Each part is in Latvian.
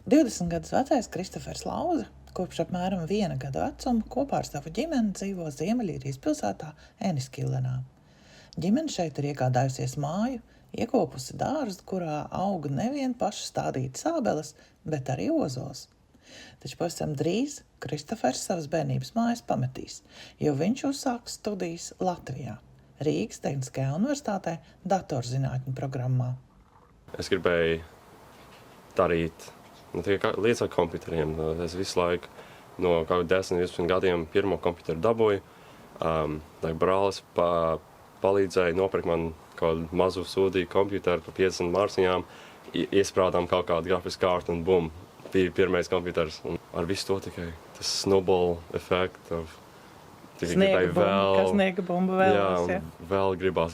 20 gadus vecais Kristofers Lauze kopš apmēram 1 gada vecuma kopā ar savu ģimeni dzīvo Ziemeļīrijas pilsētā Eniskillenā. Ģimene šeit ir iegādājusies māju, iekopusi dārzu, kurā aug nevien paši stādītas ābeles, bet arī ozols. Taču pavisam drīz Kristofers savas bērnības mājas pametīs, jo viņš uzsāks studijas Latvijā, Rīgas Tehniskajā universitātē datorzinātņu programmā. Es gribēju darīt tikai lietas ar komputeriem. Es visu laiku no kaut 10-11 gadiem pirmo komputeru dabūju. Brālis palīdzēja nopirkt man kaut mazu sūdīgu komputeru par 50 marciņām, iesprādām kaut kādu grafisku kārtu un bum, bija pirmais komputers. Un ar visu to tikai tas snowball effect of Sniega bumba vēlās, jā. Vēl gribās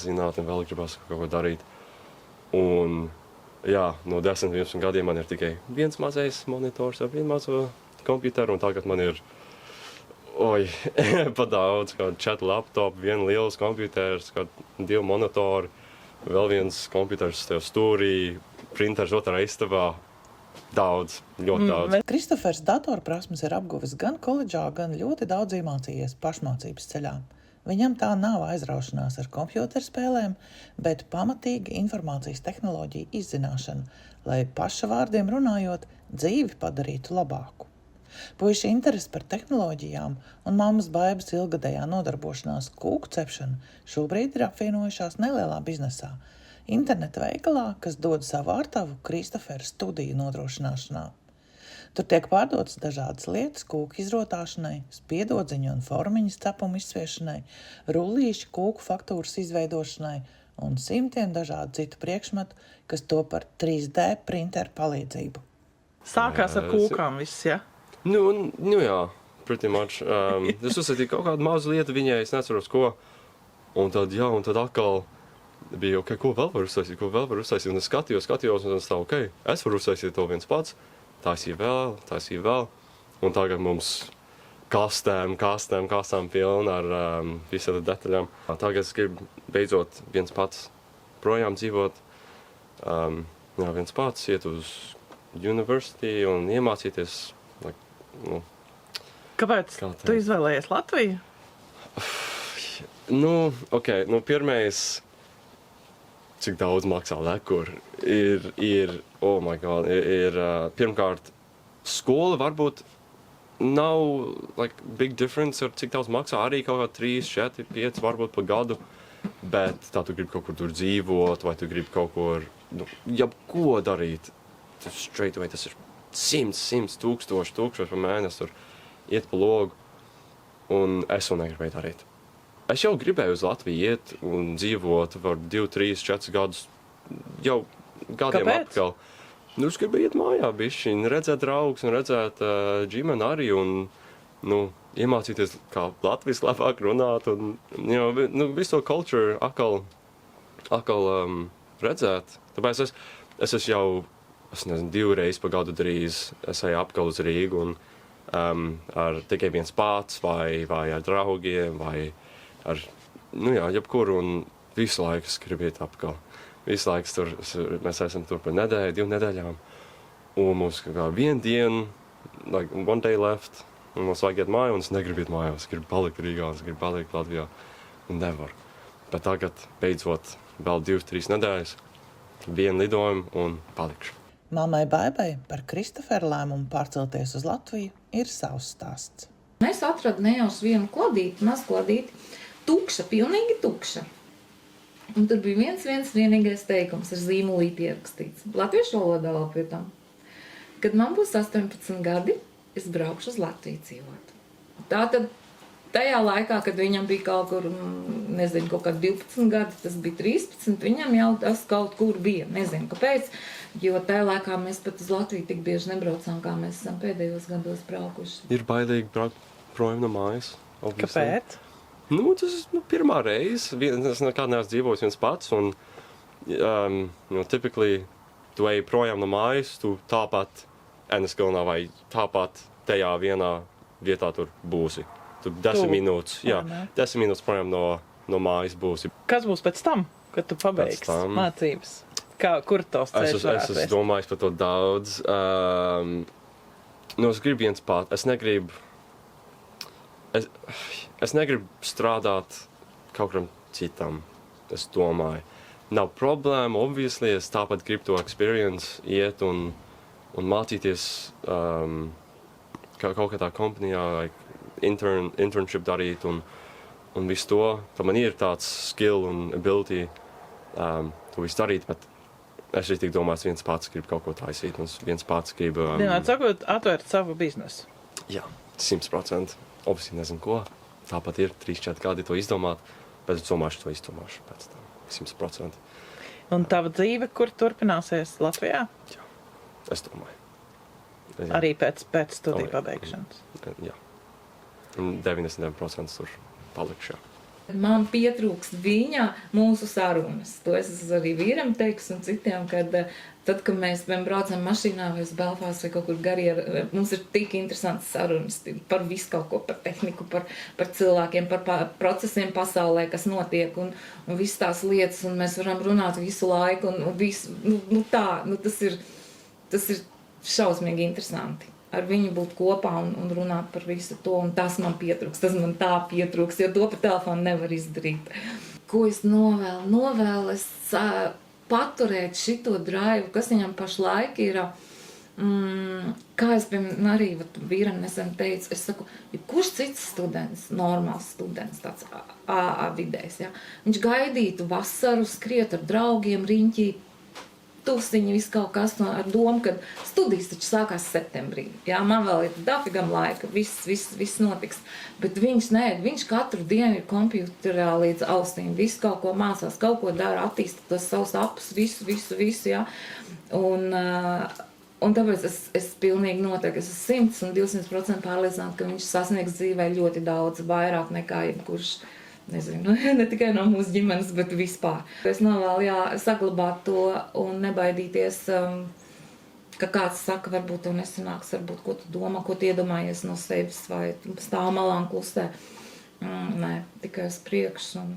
zināt un vēl gribās kaut ko darīt. Un jā, no 10-11 gadiem man ir tikai viens mazais monitors ar vienu mazo komputeru, un tagad man ir pa daudz, kaut 4 laptopi, 1 liels komputers, kaut 2 monitori, vēl viens komputers tev stūrī, printers otrā istabā. Daudz, ļoti daudz. Kristofers datorprasmes ir apguvis gan koledžā, gan ļoti daudz iemācījies pašmācības ceļā. Viņam tā nav aizraušanās ar kompjuterspēlēm, bet pamatīga informācijas tehnoloģija izzināšana, lai paša vārdiem runājot, dzīvi padarītu labāku. Puiša interesi par tehnoloģijām un mammas Baibas ilgadējā nodarbošanās kūku cepšana šobrīd ir apvienojušās nelielā biznesā, interneta veikalā, kas dod savu ārtavu Kristofera studiju nodrošināšanā. Tur tiek pārdotas dažādas lietas kūku izrotāšanai, spiedodziņu un formiņas cepumu izsviešanai, rullīši kūku faktūras izveidošanai un simtiem dažādu citu priekšmetu, kas top ar 3D printeru palīdzību. Sākās ar kūkām viss, ja? Nu jā, pretty much. Es uzsētīju kaut kādu mazu lietu viņai, es neceros ko. Un tad atkal bija, ko vēl var uztaisīt, un es skatījos, un es tā, es varu uztaisīt to viens pats, taisīju vēl, un tagad mums kastēm pilna ar visām detaļām. Tagad es gribu beidzot viens pats projām dzīvot, viens pats iet uz university un iemācīties, Kāpēc tu izvēlējies Latviju? Pirmais, cik daudz maksā lekur, ir oh my god, pirmkārt, skola varbūt nav big difference ar cik daudz maksā, arī kaut kā 3, 4, 5 varbūt pa gadu, bet tā tu gribi kaut kur tur dzīvot, vai tu gribi kaut kur, jebko darīt, straight away tas ir 100 tūkstoši pa mēnesi tur iet pa logu, un es to negribēju darīt. Es jau gribēju uz Latviju iet un dzīvot var 2, 3, 4 gadus, jau gadiem apkārt. Es gribēju iet mājā bišķiņ, redzēt draugus un redzēt ģimeni arī un, iemācīties, kā latviski labāk runāt un, visu to culture atkal redzēt. Tāpēc es esmu jau, 2 reizes pa gadu drīz, es eju apkārt uz Rīgu un ar tikai viens pats vai ar draugiem vai ar, jebkuru un visu laiku es gribu iet apkārt. Visu laiku tur, mēs esam tur par nedēļu, 2 nedēļām un mums kā 1 diena, 1 day left un mums vajag iet mājā un es negribu iet mājā, es gribu palikt Rīgā, es gribu palikt Latvijā un nevaru. Bet tagad beidzot vēl 2, 3 nedēļas, 1 lidojumu un palikšu. Mammai Baibai par Kristofera lēmumu pārcelties uz Latviju ir savs stāsts. Es atradu nejaus vienu kladīti, maz kladīti, tukša, pilnīgi tukša. Un tur bija vienīgais teikums ar zīmolīti ierakstīts. Latviešu valodā vēl pie tam. Kad man būs 18 gadi, es braukšu uz Latviju dzīvot. Tātad tajā laikā, kad viņam bija kaut kur, kaut kādi 12 gadi, tas bija 13, viņam jau tas kaut kur bija, nezinu kāpēc, jo tajā laikā mēs pat uz Latviju tik bieži nebraucām, kā mēs esam pēdējos gados braukuši. Ir bailīgi braukt projām no mājas. Obviously. Kāpēc? Tas ir pirmā reize, es nekad neesmu dzīvojis viens pats, un typically tu ej projām no mājas, tu tāpat Eniskillenā vai tāpat tajā vienā vietā tur būsi. Tu 10 minūtes, 10 minūtes projām no mājas būsi. Kas būs pēc tam, kad tu pabeigsi mācības? Kur tos ceļš Es varētu esmu vest? domājis par to daudz. Es gribu viens pats. Es negribu strādāt kaut kam citam. Es domāju. Nav problēma, obviously. Es tāpat gribu to experience iet un mācīties kaut kādā kompanijā, internship darīt un visu to. Tad man ir tāds skill un ability to visu darīt, bet es arī tik domāju, viens pats grib kaut ko taisīt, un viens pats grib... Vienmēr sakot, atvērt savu biznesu. Jā, 100%. Obviously nezinu ko. Tāpat ir 3-4 gadi to izdomāt, bet es domāšu, to izdomāšu pēc tam. 100%. Un tava dzīve, kur turpināsies Latvijā? Jā, es domāju. Arī pēc studiju pabeigšanas. Jā. Un 99% tur palikšu. Man pietrūkst viņa mūsu sarunas. To es arī vīram teikšu un citiem, kad tad, kad mēs braucam mašīnā vai uz Belfāstu vai kaut kur garīgi, mums ir tik interesants sarunas par visu kaut ko, par tehniku, par cilvēkiem, par procesiem pasaulē, kas notiek un visas tās lietas, un mēs varam runāt visu laiku un visu, tas ir šausmīgi interesanti. Ar viņu būt kopā un runāt par visu to, un tas man pietrūks, tas man tā pietrūks, jo to pa telefonu nevar izdarīt. Ko es novēlu? Novēlu es paturēt šito drive, kas viņam pašlaik ir, kā es, piemēram, arī vīram nesen teicu, es saku, ja kurš cits students, normāls students, tāds AA vidējs, ja, viņš gaidītu vasaru, skriet ar draugiem, riņķī, tusiņi, viss kaut kas ar domu, ka studijas taču sākās septembrī. Jā, man vēl ir dafigam laika, viss notiks. Bet viņš katru dienu ir kompjuterā līdz austīm, visu kaut ko mācās, kaut ko dara, attīsta tos savus apus, visu, jā. Un tāpēc es pilnīgi noteikti, es esmu 100 un 200% pārliecināta, ka viņš sasniegs dzīvē ļoti daudz vairāk nekā jebkurš, nezinu, ne tikai no mūsu ģimenes, bet vispār. Es novēlu, saglabāt to un nebaidīties, ka kāds saka, varbūt tev nesanāks, varbūt ko tu domā, ko tu iedomājies no sevis vai stāv malā un klusē. Nē, tikai uz priekšu un